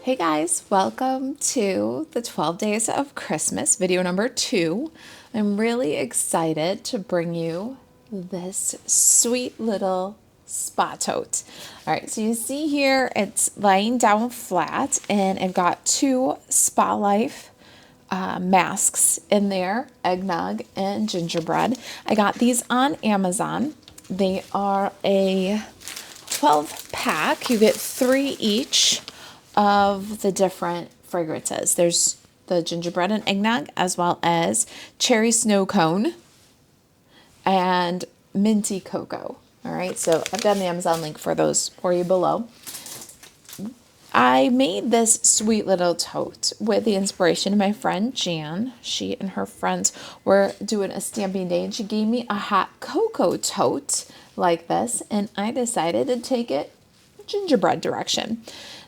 Hey guys, welcome to the 12 Days of Christmas, video number 2. I'm really excited to bring you this sweet little Spa Tote. All right, so you see here, it's laying down flat and I've got 2 Spa Life masks in there, eggnog and gingerbread. I got these on Amazon. They are a 12 pack. You get 3 each of the different fragrances. There's the gingerbread and eggnog, as well as cherry snow cone and minty cocoa. All right, so I've got an Amazon link for those for you below. I made this sweet little tote with the inspiration of my friend Jan. She and her friends were doing a stamping day and she gave me a hot cocoa tote like this, and I decided to take it gingerbread direction.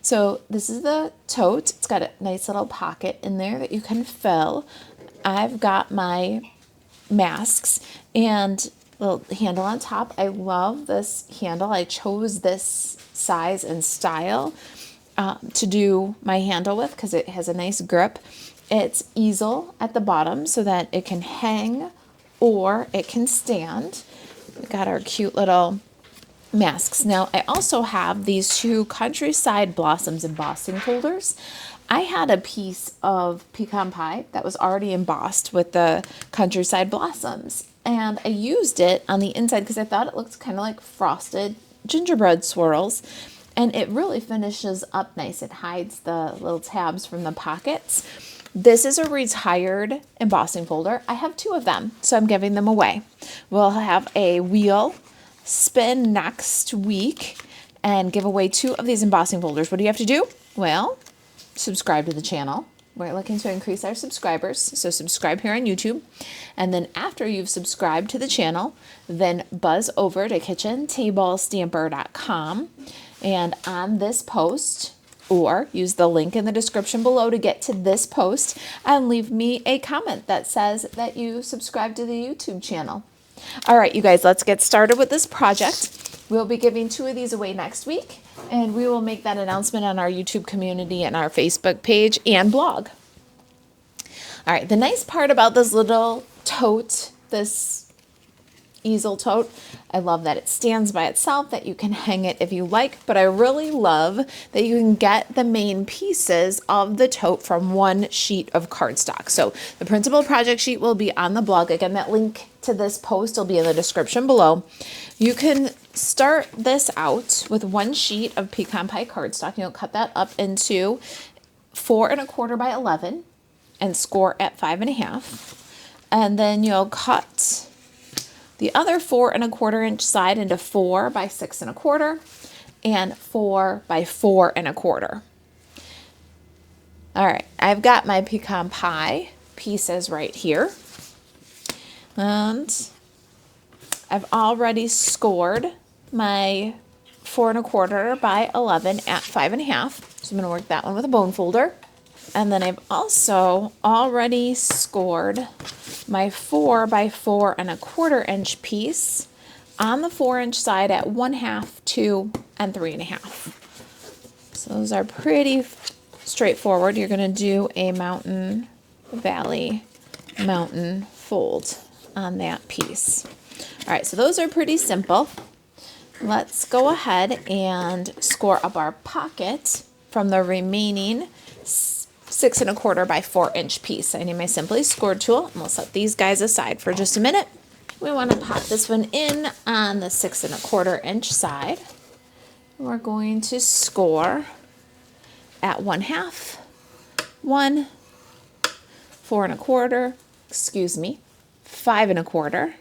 So this is the tote. It's got a nice little pocket in there that you can fill. I've got my masks and little handle on top. I love this handle. I chose this size and style to do my handle with because it has a nice grip. It's easel at the bottom so that it can hang or it can stand. We got our cute little masks. Now I also have these 2 Countryside Blossoms embossing folders. I had a piece of pecan pie that was already embossed with the Countryside Blossoms, and I used it on the inside because I thought it looked kind of like frosted gingerbread swirls, and it really finishes up nice. It hides the little tabs from the pockets. This is a retired embossing folder. I have 2 of them, so I'm giving them away. We'll have a wheel spin next week and give away 2 of these embossing folders. What do you have to do? Well, subscribe to the channel. We're looking to increase our subscribers, so subscribe here on YouTube. And then after you've subscribed to the channel, then buzz over to kitchentablestamper.com, and on this post, or use the link in the description below to get to this post and leave me a comment that says that you subscribe to the YouTube channel. All right, you guys, let's get started with this project. We'll be giving 2 of these away next week, and we will make that announcement on our YouTube community and our Facebook page and blog. All right, the nice part about this little tote, this easel tote, I love that it stands by itself, that you can hang it if you like, but I really love that you can get the main pieces of the tote from 1 sheet of cardstock. So the principal project sheet will be on the blog. Again, that link to this post will be in the description below. You can start this out with 1 sheet of pecan pie cardstock. You'll cut that up into 4 1/4 by 11 and score at 5 1/2. And then you'll cut the other 4 1/4 inch side into 4 by 6 1/4 and 4 by 4 1/4. All right, I've got my pecan pie pieces right here. And I've already scored my 4 1/4 by 11 at 5 1/2. So I'm going to work that one with a bone folder. And then I've also already scored my 4 by 4 1/4 inch piece on the 4 inch side at 1/2, 2, and 3 1/2. So those are pretty straightforward. You're going to do a mountain, valley, mountain fold on that piece. All right, so those are pretty simple. Let's go ahead and score up our pocket from the remaining 6 1/4 by 4 inch piece. I need my Simply Scored tool, and we'll set these guys aside for just a minute. We want to pop this one in on the 6 1/4 inch side. We're going to score at 1/2, 1, 4 1/4, 5 1/4,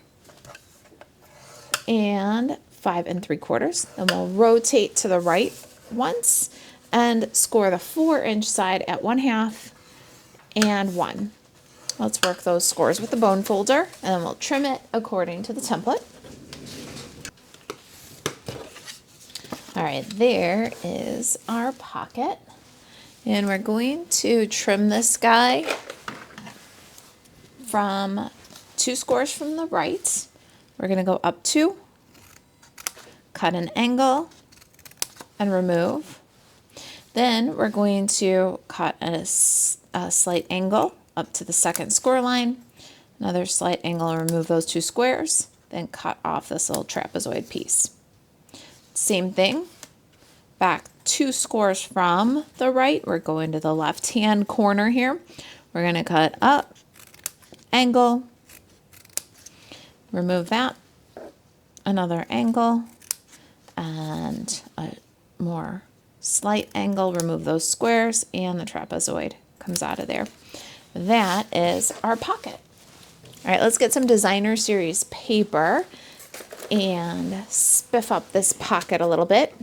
and 5 3/4. Then we'll rotate to the right once and score the 4 inch side at 1/2 and 1. Let's work those scores with the bone folder, and then we'll trim it according to the template. All right, there is our pocket, and we're going to trim this guy from 2 scores from the right. We're going to go up 2, cut an angle, and remove. Then we're going to cut at a slight angle up to the second score line, another slight angle, remove those 2 squares, then cut off this little trapezoid piece. Same thing, back 2 scores from the right, we're going to the left-hand corner here. We're going to cut up, angle, remove that, another angle, and a more slight angle, remove those squares, and the trapezoid comes out of there. That is our pocket. All right, let's get some designer series paper and spiff up this pocket a little bit.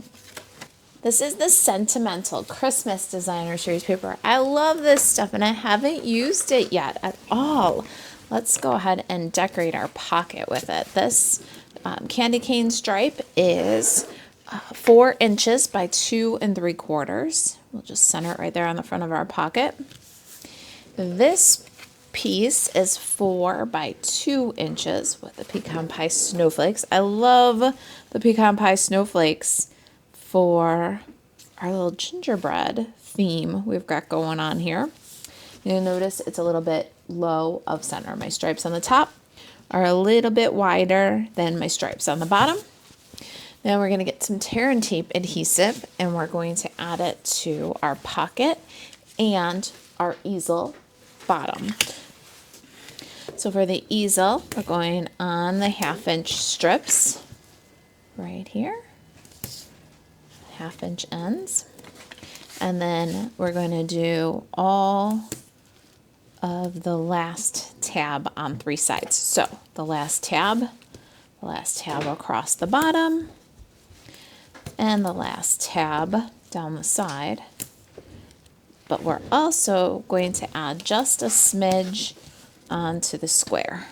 This is the Sentimental Christmas Designer Series paper. I love this stuff and I haven't used it yet at all. Let's go ahead and decorate our pocket with it. This candy cane stripe is 4 inches by 2 3/4. We'll just center it right there on the front of our pocket. This piece is 4 by 2 inches with the pecan pie snowflakes. I love the pecan pie snowflakes for our little gingerbread theme we've got going on here. You'll notice it's a little bit low of center. My stripes on the top are a little bit wider than my stripes on the bottom. Now we're going to get some tear and tape adhesive and we're going to add it to our pocket and our easel bottom. So for the easel, we're going on the 1/2 inch strips right here. 1/2 inch ends, and then we're going to do all of the last tab on 3 sides. So the last tab across the bottom, and the last tab down the side. But we're also going to add just a smidge onto the square.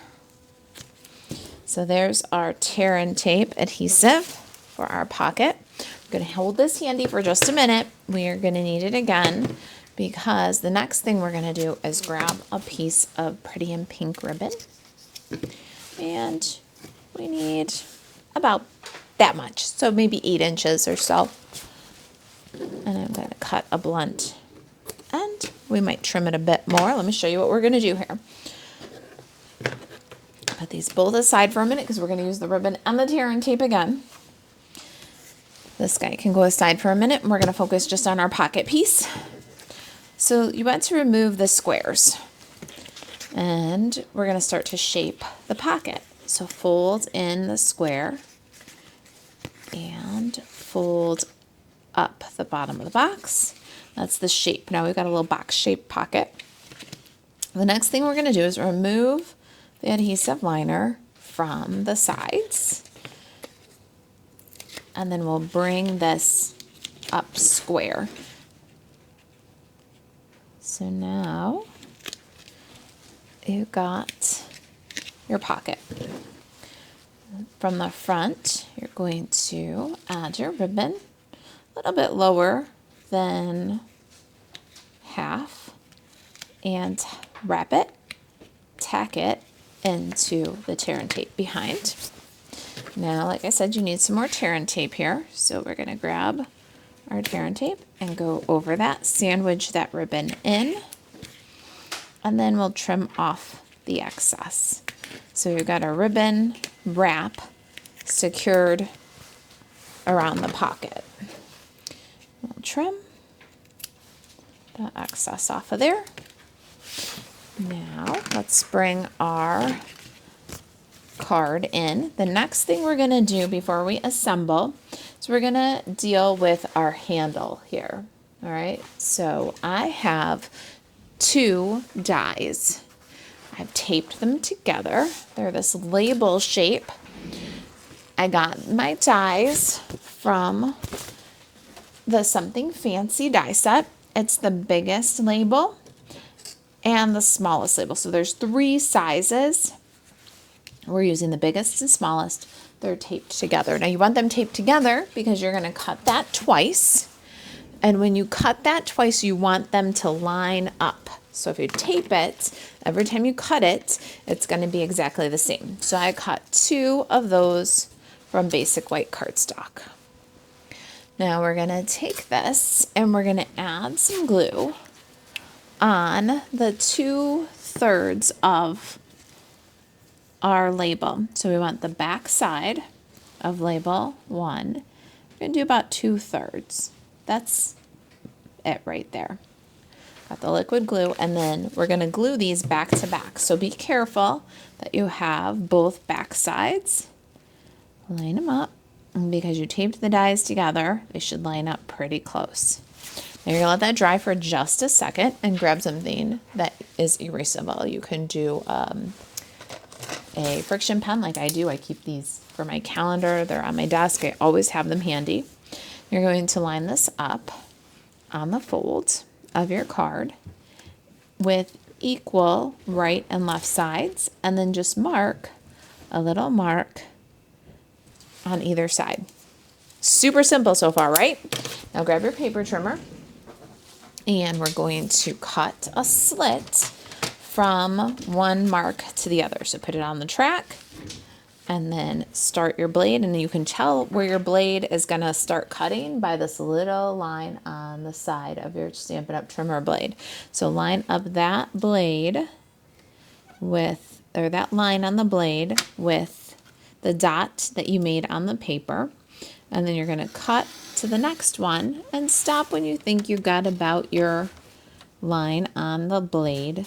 So there's our tear and tape adhesive for our pocket. I'm going to hold this handy for just a minute. We are going to need it again because the next thing we're going to do is grab a piece of pretty and pink ribbon. And we need about that much, so maybe 8 inches or so. And I'm going to cut a blunt end. We might trim it a bit more. Let me show you what we're going to do here. Put these both aside for a minute because we're going to use the ribbon and the tear and tape again. This guy can go aside for a minute and we're going to focus just on our pocket piece. So you want to remove the squares and we're going to start to shape the pocket. So fold in the square and fold up the bottom of the box. That's the shape. Now we've got a little box shaped pocket. The next thing we're going to do is remove the adhesive liner from the sides. And then we'll bring this up square. So now you've got your pocket. From the front, you're going to add your ribbon a little bit lower than half and wrap it, tack it into the tear and tape behind. Now, like I said, you need some more tear and tape here. So we're going to grab our tear and tape and go over that, sandwich that ribbon in, and then we'll trim off the excess. So you've got a ribbon wrap secured around the pocket. We'll trim the excess off of there. Now let's bring our card in. The next thing we're going to do before we assemble is we're going to deal with our handle here. All right, so I have 2 dies. I've taped them together. They're this label shape. I got my dies from the Something Fancy die set. It's the biggest label and the smallest label. So there's 3 sizes. We're using the biggest and smallest. They're taped together. Now you want them taped together because you're going to cut that twice. And when you cut that twice, you want them to line up. So if you tape it, every time you cut it, it's going to be exactly the same. So I cut 2 of those from basic white cardstock. Now we're going to take this and we're going to add some glue on the 2/3 of our label. So we want the back side of label 1. We're going to do about 2/3. That's it right there. Got the liquid glue, and then we're going to glue these back to back. So be careful that you have both back sides. Line them up, and because you taped the dies together, they should line up pretty close. Now you're going to let that dry for just a second and grab something that is erasable. You can do a friction pen like I do. I keep these for my calendar. They're on my desk. I always have them handy. You're going to line this up on the fold of your card with equal right and left sides, and then just mark a little mark on either side. Super simple so far, right? Now grab your paper trimmer and we're going to cut a slit from one mark to the other. So put it on the track and then start your blade, and you can tell where your blade is going to start cutting by this little line on the side of your Stampin' Up! Trimmer blade. So line up that blade with, or that line on the blade with the dot that you made on the paper, and then you're going to cut to the next one and stop when you think you got about your line on the blade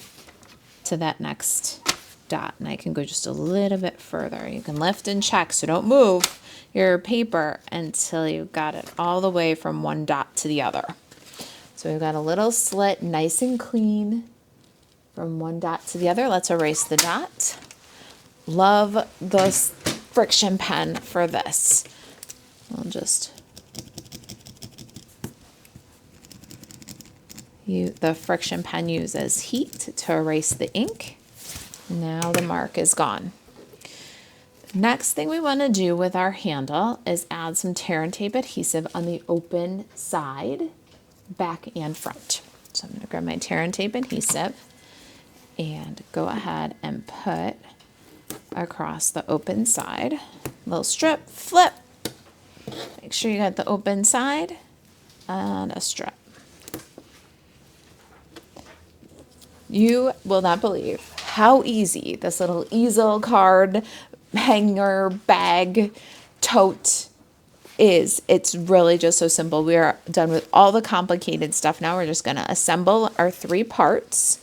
to that next dot. And I can go just a little bit further. You can lift and check, so don't move your paper until you got it all the way from one dot to the other. So we've got a little slit, nice and clean from one dot to the other. Let's erase the dot. Love the friction pen for this. I'll just the friction pen uses heat to erase the ink. Now the mark is gone. Next thing we want to do with our handle is add some tear and tape adhesive on the open side, back and front. So I'm going to grab my tear and tape adhesive and go ahead and put across the open side. Little strip, flip. Make sure you got the open side and a strip. You will not believe how easy this little easel card hanger bag tote is. It's really just so simple. We are done with all the complicated stuff. Now we're just going to assemble our 3 parts,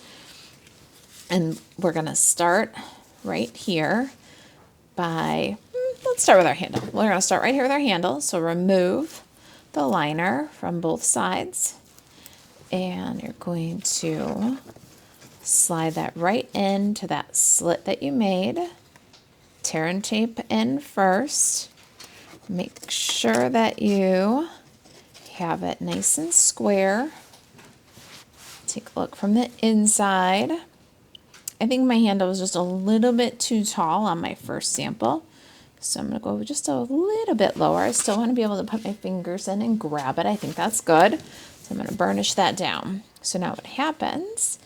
and we're going to start right here by, let's start with our handle. We're going to start right here with our handle. So remove the liner from both sides, and you're going to slide that right into that slit that you made. Tear and tape in first. Make sure that you have it nice and square. Take a look from the inside. I think my handle was just a little bit too tall on my first sample, so I'm going to go just a little bit lower. I still want to be able to put my fingers in and grab it. I think that's good. So I'm going to burnish that down. So now what happens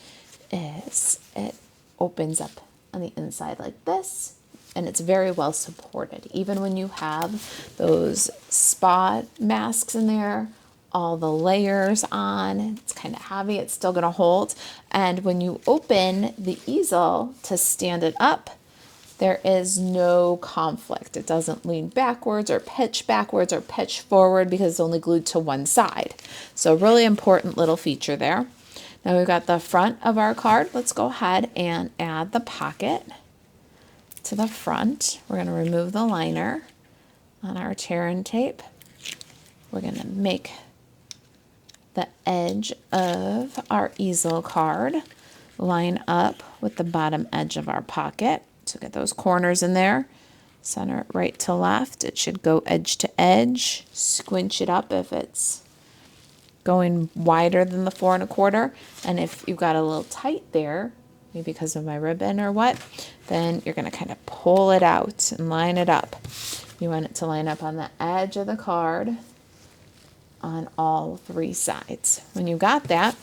is it opens up on the inside like this, and it's very well supported. Even when you have those spa masks in there, all the layers on, it's kind of heavy, it's still going to hold. And when you open the easel to stand it up, there is no conflict. It doesn't lean backwards or pitch forward because it's only glued to one side. So really important little feature there. Now we've got the front of our card. Let's go ahead and add the pocket to the front. We're going to remove the liner on our tear and tape. We're going to make the edge of our easel card line up with the bottom edge of our pocket. So get those corners in there. Center it right to left. It should go edge to edge. Squinch it up if it's going wider than the 4 1/4, and if you've got a little tight there, maybe because of my ribbon or what, then you're going to kind of pull it out and line it up. You want it to line up on the edge of the card on all 3 sides. When you got that,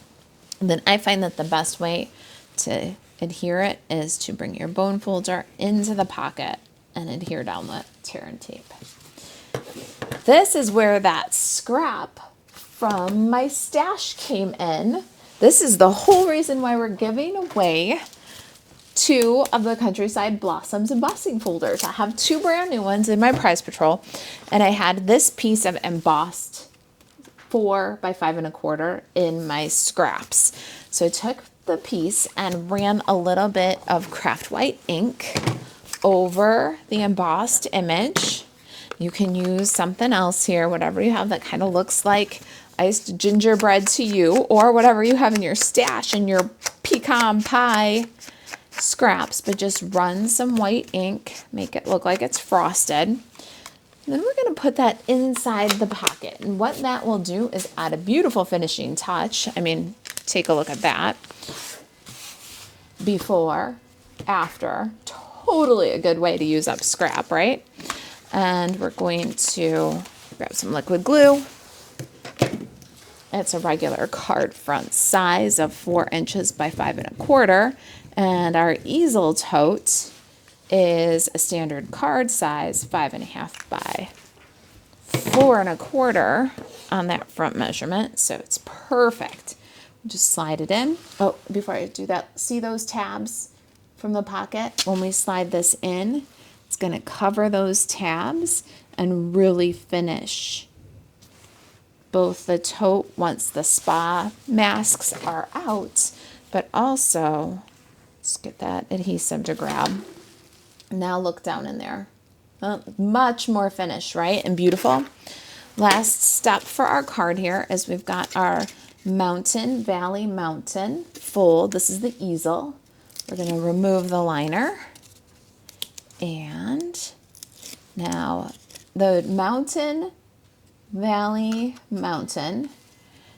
then I find that the best way to adhere it is to bring your bone folder into the pocket and adhere down the tear and tape. This is where that scrap from my stash came in. This is the whole reason why we're giving away 2 of the Countryside Blossoms embossing folders. I have 2 brand new ones in my prize patrol, and I had this piece of embossed 4 by 5 1/4 in my scraps. So I took the piece and ran a little bit of craft white ink over the embossed image. You can use something else here, whatever you have that kind of looks like iced gingerbread to you, or whatever you have in your stash in your pecan pie scraps, but just run some white ink, make it look like it's frosted. And then we're going to put that inside the pocket. And what that will do is add a beautiful finishing touch. I mean, take a look at that. Before, after, totally a good way to use up scrap, right? And we're going to grab some liquid glue. It's a regular card front size of 4 inches by 5 1/4. And our easel tote is a standard card size, 5 1/2 by 4 1/4 on that front measurement. So it's perfect. Just slide it in. Oh, before I do that, see those tabs from the pocket? When we slide this in, it's going to cover those tabs and really finish both the tote once the spa masks are out, but also, let's get that adhesive to grab. Now look down in there. Much more finished, right? And beautiful. Last step for our card here is we've got our Mountain Valley Mountain fold. This is the easel. We're going to remove the liner. And now the Mountain Valley Mountain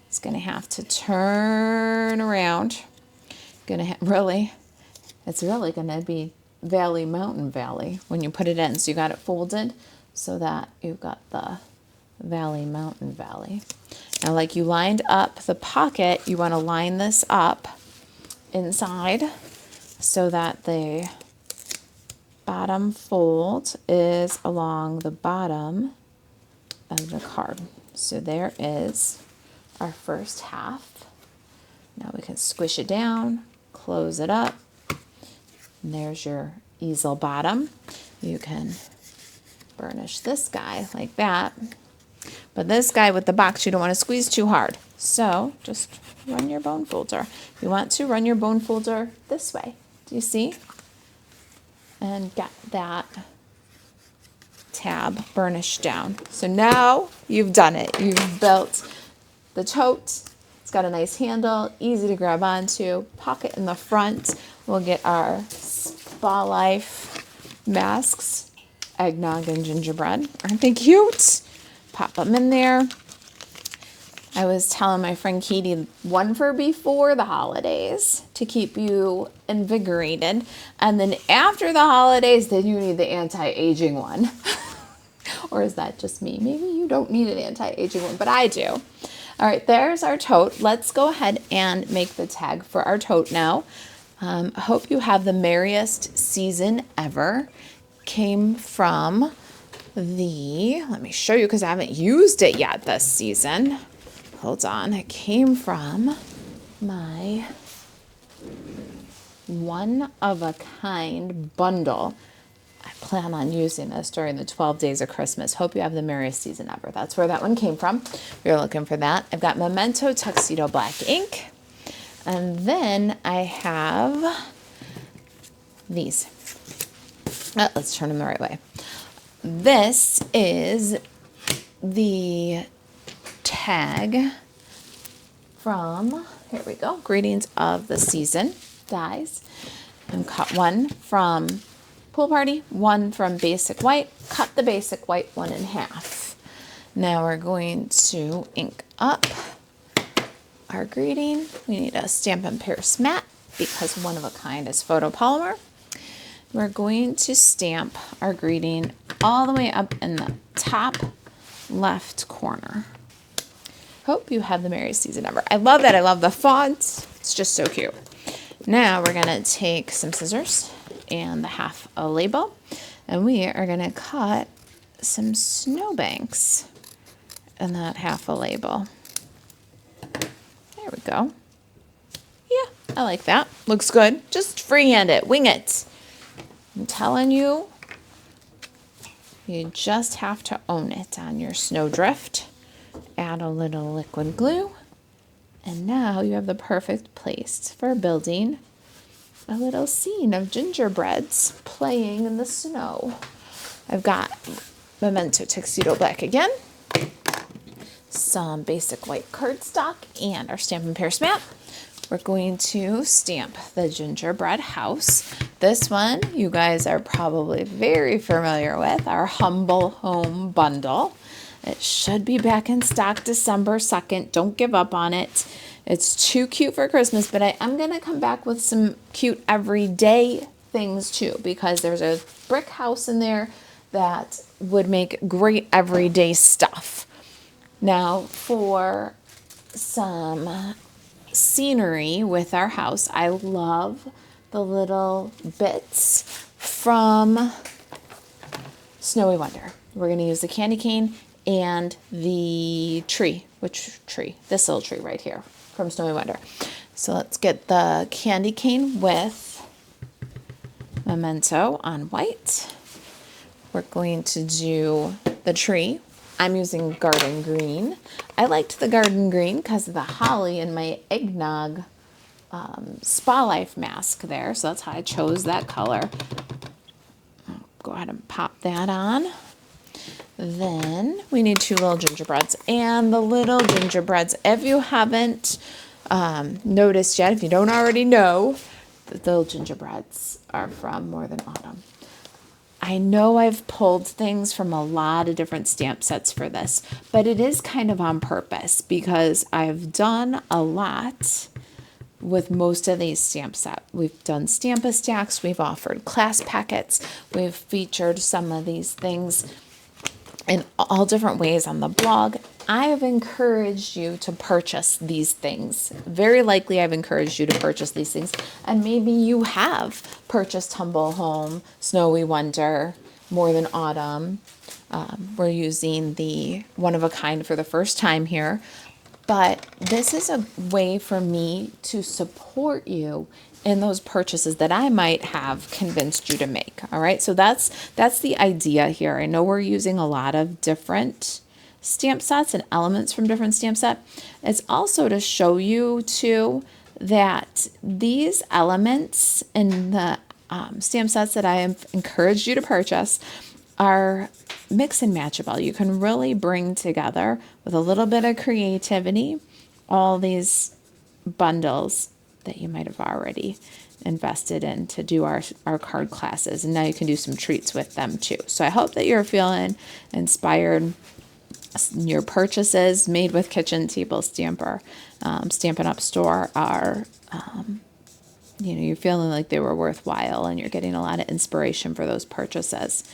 is going to have to turn around. It's really going to be Valley Mountain Valley when you put it in. So you got it folded so that you've got the Valley Mountain Valley. Now, like you lined up the pocket, you want to line this up inside so that the bottom fold is along the bottom of the card. So there is our first half. Now we can squish it down, close it up, and there's your easel bottom. You can burnish this guy like that, but this guy with the box you don't want to squeeze too hard, so just run your bone folder. If you want to, run your bone folder this way. Do you see? And get that tab burnished down. So now you've done it. You've built the tote. It's got a nice handle, easy to grab onto, pocket in the front. We'll get our Spa Life masks, eggnog and gingerbread. Aren't they cute? Pop them in there. I was telling my friend Katie, one for before the holidays to keep you invigorated. And then after the holidays, then you need the anti-aging one. Or is that just me? Maybe you don't need an anti-aging one, but I do. All right, there's our tote. Let's go ahead and make the tag for our tote now. I hope you have the merriest season ever. Came from let me show you because I haven't used it yet this season. Hold on. It came from my one-of-a-kind bundle. I plan on using this during the 12 days of Christmas. Hope you have the merriest season ever. That's where that one came from. We're looking for that. I've got Memento Tuxedo Black ink. And then I have these. Let's turn them the right way. This is the tag from, here we go, Greetings of the Season dies. And cut one from Pool Party, one from Basic White. Cut the Basic White one in half. Now we're going to ink up our greeting. We need a Stampin' Pierce matte because one of a kind is photopolymer. We're going to stamp our greeting all the way up in the top left corner. Hope you have the merriest season ever. I love that. I love the font. It's just so cute. Now we're going to take some scissors and the half a label, and we are going to cut some snowbanks and that half a label. There we go. Yeah, I like that. Looks good. Just freehand it, wing it. I'm telling you, you just have to own it on your snowdrift. Add a little liquid glue, and now you have the perfect place for building a little scene of gingerbreads playing in the snow. I've got Memento Tuxedo Black again, some basic white cardstock, and our Stampin' Paris mat. We're going to stamp the gingerbread house. This one you guys are probably very familiar with, our Humble Home Bundle. It should be back in stock December 2nd. Don't give up on it. It's too cute for Christmas, but I am going to come back with some cute everyday things too, because there's a brick house in there that would make great everyday stuff. Now for some scenery with our house, I love the little bits from Snowy Wonder. We're going to use the candy cane and the tree. Which tree? This little tree right here from Snowy Wonder. So let's get the candy cane with Memento on white. We're going to do the tree. I'm using garden green. I liked the garden green because of the holly in my eggnog Spa Life mask there. So that's how I chose that color. I'll go ahead and pop that on. Then we need 2 little gingerbreads. And the little gingerbreads, if you haven't noticed yet, if you don't already know, the little gingerbreads are from More Than Autumn. I know I've pulled things from a lot of different stamp sets for this, but it is kind of on purpose because I've done a lot with most of these stamp sets. We've done Stamp-A-Stacks, we've offered class packets, we've featured some of these things in all different ways on the blog. I have encouraged you to purchase these things. Very likely I've encouraged you to purchase these things, and maybe you have purchased Humble Home, Snowy Wonder, More Than Autumn. We're using the One of a Kind for the first time here, but this is a way for me to support you in those purchases that I might have convinced you to make. All right, so that's the idea here. I know we're using a lot of different stamp sets and elements from different stamp sets. It's also to show you too that these elements in the stamp sets that I have encouraged you to purchase are mix and matchable. You can really bring together with a little bit of creativity all these bundles that you might have already invested in to do our card classes, and now you can do some treats with them too. So I hope that you're feeling inspired. Your purchases made with Kitchen Table Stamper, Stampin' Up! Store are, you're feeling like they were worthwhile and you're getting a lot of inspiration for those purchases.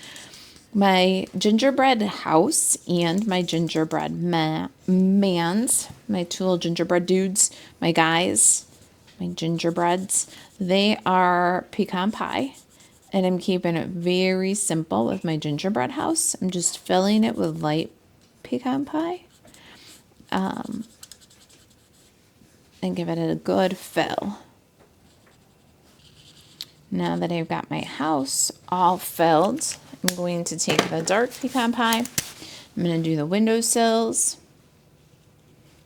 My gingerbread house and my gingerbread mans, my 2 little gingerbread dudes, my guys, my gingerbreads, they are pecan pie. And I'm keeping it very simple with my gingerbread house. I'm just filling it with light pecan pie and give it a good fill. Now that I've got my house all filled, I'm going to take the dark pecan pie. I'm going to do the windowsills,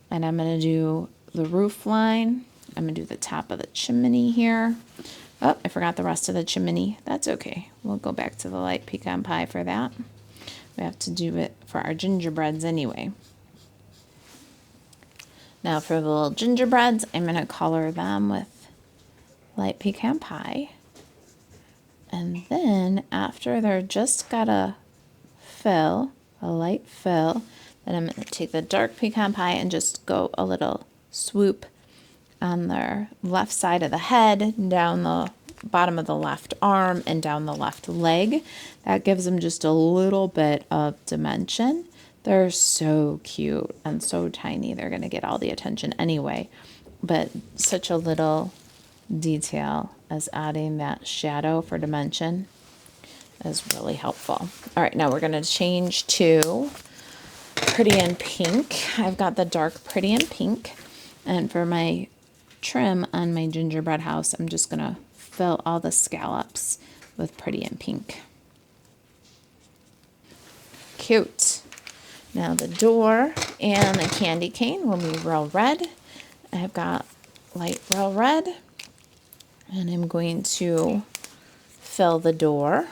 and I'm going to do the roof line. I'm going to do the top of the chimney here. Oh, I forgot the rest of the chimney. That's okay. We'll go back to the light pecan pie for that. We have to do it for our gingerbreads anyway. Now for the little gingerbreads, I'm going to color them with light pecan pie. And then after they're just got a fill, a light fill, then I'm going to take the dark pecan pie and just go a little swoop on their left side of the head, down the bottom of the left arm, and down the left leg. That gives them just a little bit of dimension. They're so cute and so tiny. They're going to get all the attention anyway. But such a little detail as adding that shadow for dimension is really helpful. All right, now we're going to change to Pretty in Pink. I've got the dark Pretty in Pink. And for my trim on my gingerbread house, I'm just going to fill all the scallops with Pretty in Pink. Cute. Now the door and the candy cane will be real red. I've got light real red. And I'm going to fill the door.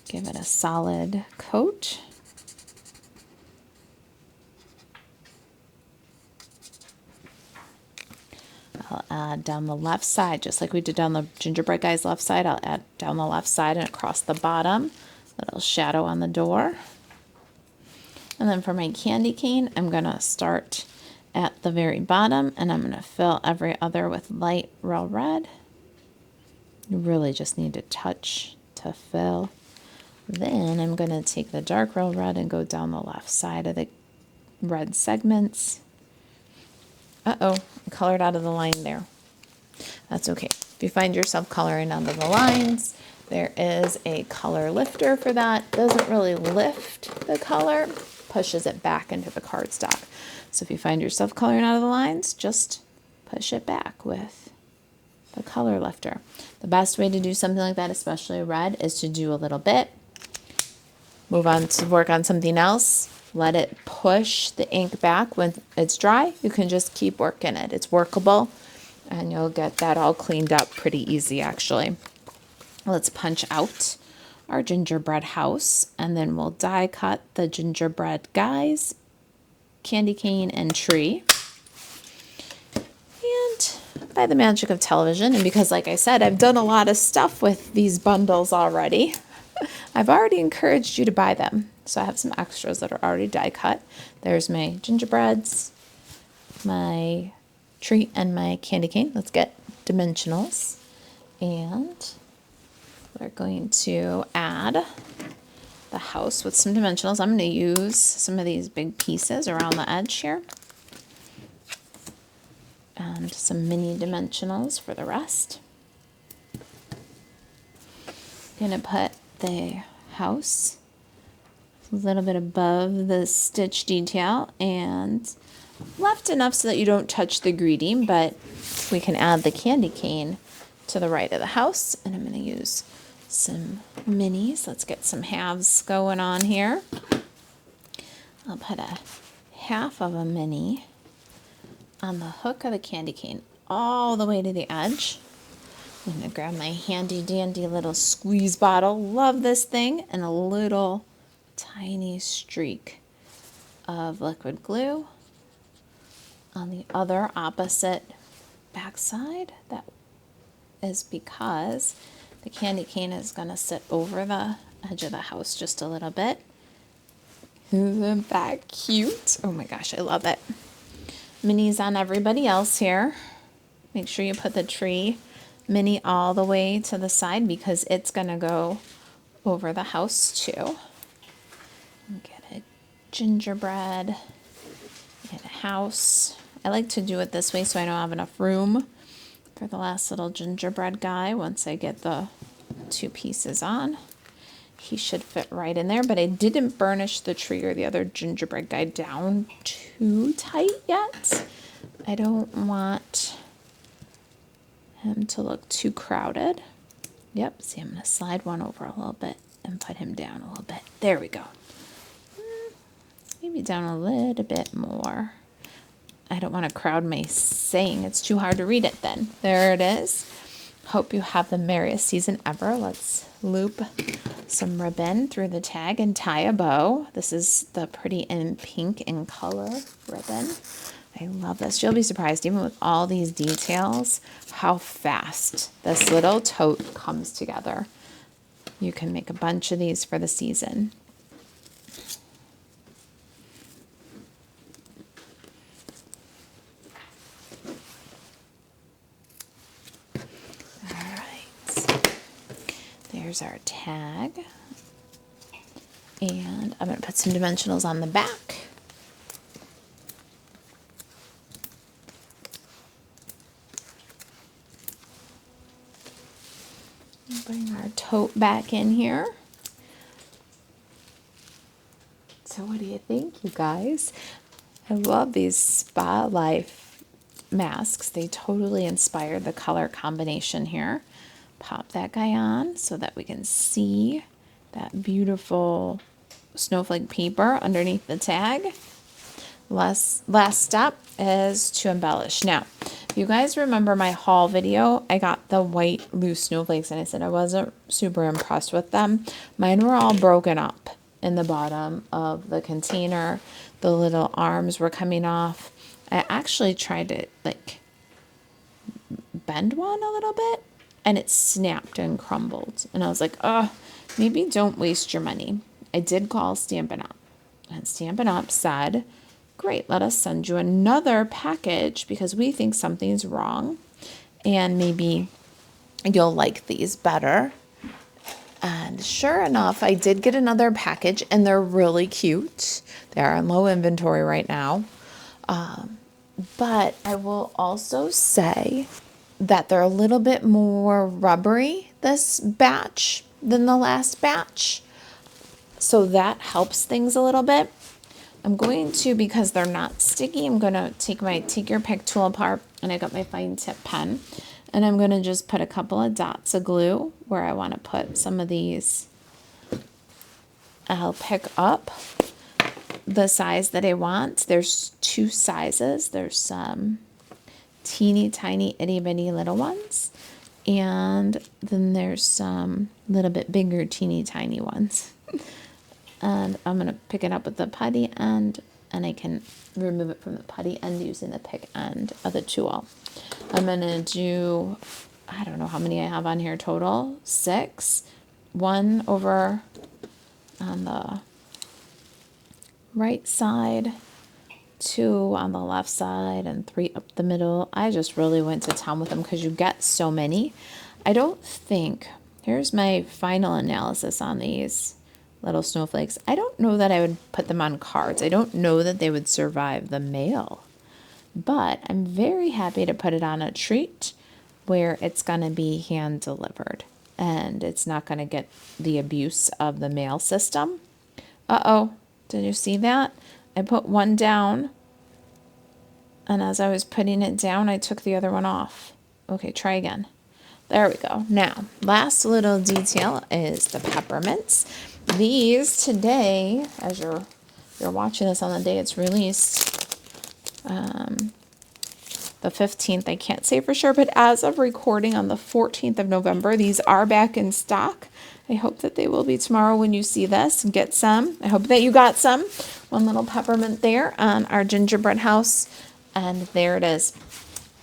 Give it a solid coat. I'll add down the left side, just like we did down the gingerbread guy's left side. I'll add down the left side and across the bottom, little shadow on the door. And then for my candy cane, I'm gonna start at the very bottom and I'm gonna fill every other with light real red. You really just need to touch to fill. Then I'm going to take the dark real red and go down the left side of the red segments. Uh-oh, I colored out of the line there. That's okay. If you find yourself coloring out of the lines, there is a color lifter for that. Doesn't really lift the color, pushes it back into the cardstock. So if you find yourself coloring out of the lines, just push it back with the color lifter. The best way to do something like that, especially red, is to do a little bit, move on to work on something else, let it push the ink back. When it's dry, you can just keep working it. It's workable, and you'll get that all cleaned up pretty easy, actually. Let's punch out our gingerbread house, and then we'll die cut the gingerbread guys, candy cane, and tree. And by the magic of television, and because, like I said, I've done a lot of stuff with these bundles already, I've already encouraged you to buy them. So I have some extras that are already die cut. There's my gingerbreads, my tree, and my candy cane. Let's get dimensionals. And we're going to add the house with some dimensionals. I'm going to use some of these big pieces around the edge here. And some mini dimensionals for the rest. I'm going to put the house a little bit above the stitch detail and left enough so that you don't touch the greeting, but we can add the candy cane to the right of the house. And I'm going to use some minis. Let's get some halves going on here. I'll put a half of a mini on the hook of the candy cane all the way to the edge. I'm going to grab my handy dandy little squeeze bottle. Love this thing. And a little tiny streak of liquid glue on the other opposite backside. That is because the candy cane is going to sit over the edge of the house just a little bit. Isn't that cute? Oh my gosh, I love it. Minis on everybody else here. Make sure you put the tree mini all the way to the side because it's going to go over the house too. Get a gingerbread, get a house. I like to do it this way so I don't have enough room for the last little gingerbread guy. Once I get the two pieces on, he should fit right in there, but I didn't burnish the tree or the other gingerbread guy down too tight yet. I don't want him to look too crowded. Yep, see, I'm going to slide one over a little bit and put him down a little bit. There we go. Maybe down a little bit more. I don't want to crowd my saying. It's too hard to read it then. There it is. Hope you have the merriest season ever. Let's loop some ribbon through the tag and tie a bow. This is the Pretty in Pink in color ribbon. I love this. You'll be surprised, even with all these details, how fast this little tote comes together. You can make a bunch of these for the season. All right. There's our tag. And I'm going to put some dimensionals on the back. Bring our tote back in here. So what do you think, you guys? I love these Spa Life masks. They totally inspired the color combination here. Pop that guy on so that we can see that beautiful snowflake paper underneath the tag. Last step is to embellish. Now, if you guys remember my haul video, I got the white loose snowflakes and I said I wasn't super impressed with them. Mine were all broken up in the bottom of the container. The little arms were coming off. I actually tried to like bend one a little bit and it snapped and crumbled. And I was like, oh, maybe don't waste your money. I did call Stampin' Up. And Stampin' Up said, great, let us send you another package because we think something's wrong and maybe you'll like these better. And sure enough, I did get another package and they're really cute. They're in low inventory right now. But I will also say that they're a little bit more rubbery this batch than the last batch. So that helps things a little bit. I'm going to, because they're not sticky, I'm going to take your pick tool apart, and I got my fine tip pen, and I'm going to just put a couple of dots of glue where I want to put some of these. I'll pick up the size that I want. There's two sizes. There's some teeny tiny itty bitty little ones, and then there's some little bit bigger teeny tiny ones. And I'm going to pick it up with the putty end, and I can remove it from the putty end using the pick end of the tool. I'm going to do, I don't know how many I have on here total, 6. 1 over on the right side, 2 on the left side, and 3 up the middle. I just really went to town with them because you get so many. I don't think, here's my final analysis on these little snowflakes. I don't know that I would put them on cards. I don't know that they would survive the mail, but I'm very happy to put it on a treat where it's going to be hand delivered and it's not going to get the abuse of the mail system. Uh-oh, did you see that? I put one down, and as I was putting it down, I took the other one off. Okay, try again. There we go. Now, last little detail is the peppermints. These today, as you're watching this on the day it's released, the 15th, I can't say for sure, but as of recording on the 14th of November, these are back in stock. I hope that they will be tomorrow when you see this and get some. I hope that you got some. One little peppermint there on our gingerbread house, and there it is.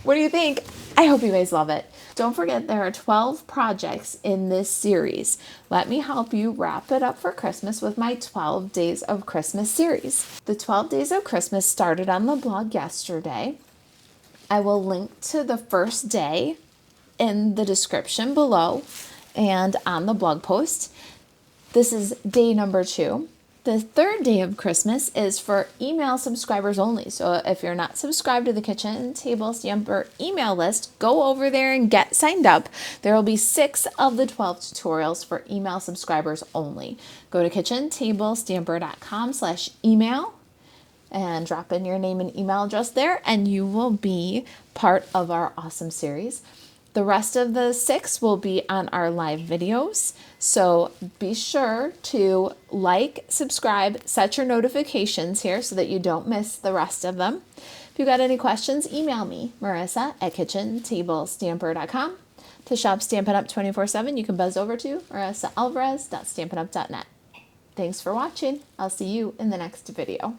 What do you think? I hope you guys love it. Don't forget, there are 12 projects in this series. Let me help you wrap it up for Christmas with my 12 Days of Christmas series. The 12 Days of Christmas started on the blog yesterday. I will link to the first day in the description below and on the blog post. This is day number 2. The third day of Christmas is for email subscribers only. So if you're not subscribed to the Kitchen Table Stamper email list, go over there and get signed up. There will be 6 of the 12 tutorials for email subscribers only. Go to kitchentablestamper.com/email and drop in your name and email address there, and you will be part of our awesome series. The rest of the 6 will be on our live videos. So be sure to like, subscribe, set your notifications here so that you don't miss the rest of them. If you got any questions, email me, Marisa at kitchentablestamper.com. To shop Stampin' Up 24/7, you can buzz over to Alvarez.stampinup.net. Thanks for watching. I'll see you in the next video.